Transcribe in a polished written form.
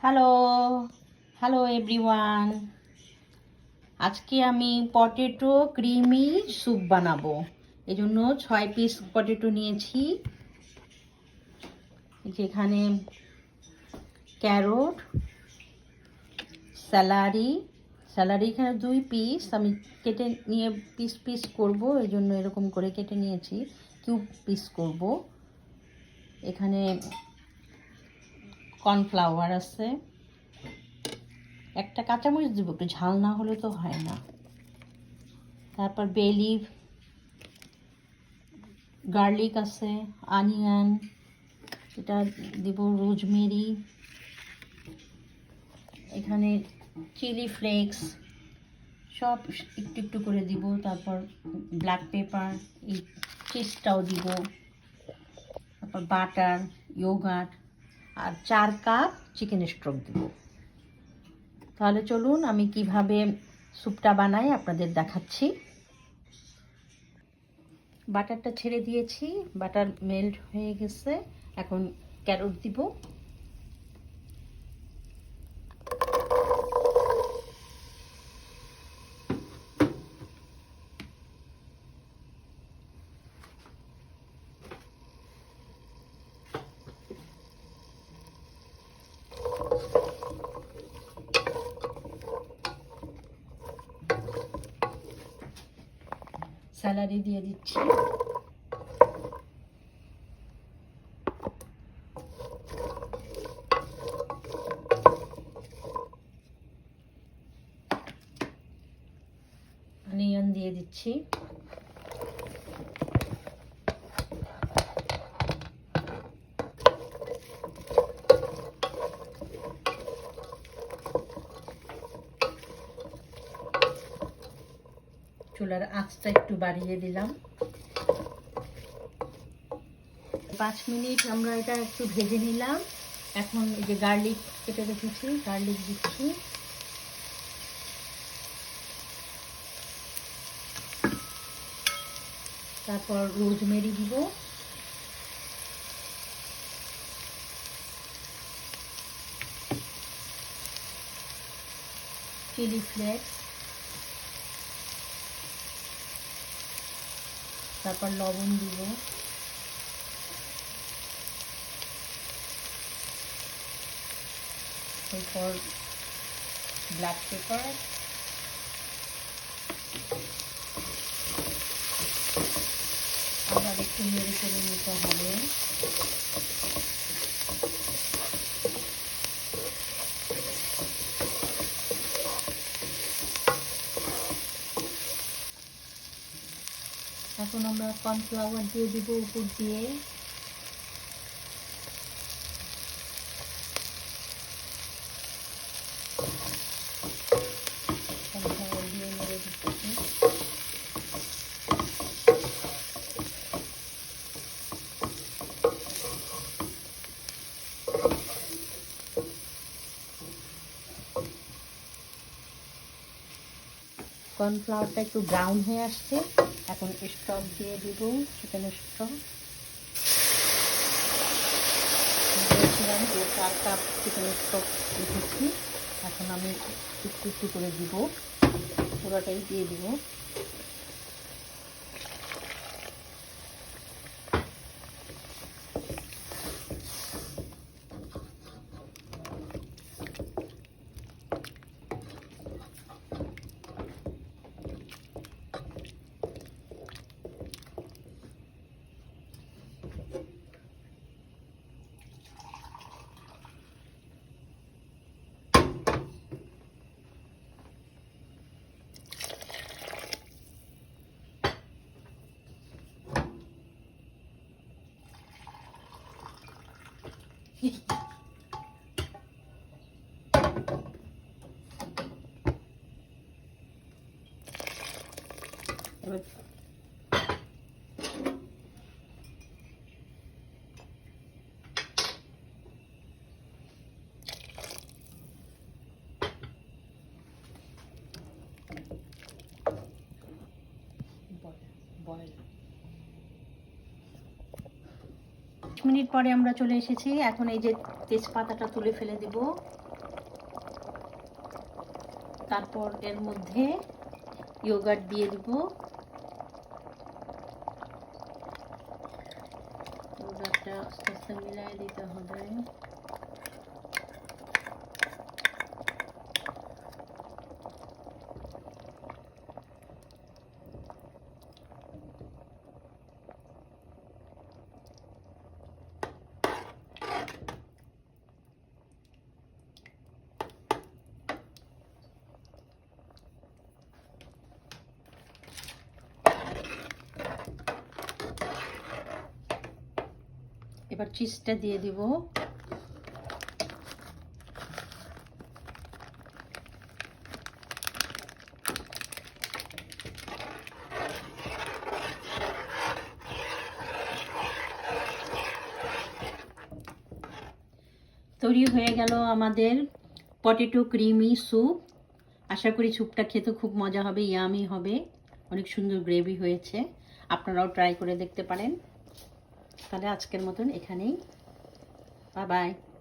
Hello hello everyone. আজকে আমি potato creamy soup বানাবো। এই জন্য 6 পিস পটেটো নিয়েছি। যেখানে ক্যারট, স্যালারি এখানে 2 পিস আমি কেটে নিয়ে পিস পিস করবো, এই জন্য এরকম করে কেটে নিয়েছি, কিউব পিস করব। এখানে কর্নফ্লাওয়ার আছে, একটা কাঁচামরিচ দেবো, একটু ঝাল না হলে তো হয় না। তারপর বে লিফ, গার্লিক আছে, অনিয়ন, এটা দিব, রোজমেরি, এখানে চিলি ফ্লেক্স সব একটু একটু করে দিব। তারপর ব্ল্যাক পেপার, এই চিজটাও দিব। তারপর বাটার, ইয়োগার্ট আর 4 কাপ চিকেন স্টক দিব। তাহলে চলুন আমি কিভাবে স্যুপটা বানাই আপনাদের দেখাচ্ছি। বাটারটা ছেড়ে দিয়েছি, বাটার মেল্ট হয়ে গেছে। এখন ক্যারট দিব, স্যালারি দিয়ে দিচ্ছি, অনিয়ন দিয়ে দিচ্ছি, চুলার আঁচটা একটু বাড়িয়ে দিলাম। 5 মিনিট আমরা এটা একটু ভেজে নিলাম। এখন এই যে গার্লিক কেটে রেখেছি, গার্লিক দিচ্ছি, তারপর রোজমেরি দিব, চিলি ফ্লেক্স, তারপর লবণ দিব, এরপর ব্ল্যাক পেপার, আবার একটু নেড়ে চেড়ে নিতে হবে। এখন আমরা কর্নফ্লাওয়ার দিয়ে দিব উপর দিয়ে, কর্নফ্লাওয়ার দিয়ে নেড়ে দিচ্ছি। কর্নফ্লাওয়ারটা একটু ব্রাউন হয়ে আসছে, এখন স্টক দিয়ে দিব, চিকেন স্টক দিয়েছিলাম, 4 কাপ চিকেন স্টক রেখেছি। এখন আমি একটু একটু করে দিব, পুরোটাই দিয়ে দিব। এবার বয়েল। 5 মিনিট পরে আমরা চলে এসেছি। এখন এই যে তেজপাতাটা তুলে ফেলে দিব, তারপর এর মধ্যে ইয়োগার্ট দিয়ে দিব। ইয়োগার্টটা আস্তে আস্তে মিলাই দিতে হবে। এবার চিজটা দিয়ে দিব। তৈরি হয়ে গেল আমাদের পটেটো ক্রিমি স্যুপ। আশা করি স্যুপটা খেতে খুব মজা হবে, ইয়ামি হবে, অনেক সুন্দর গ্রেভি হয়েছে। আপনারাও ট্রাই করে দেখতে পারেন। তাহলে আজকের মতন এখানেই, বাই বাই।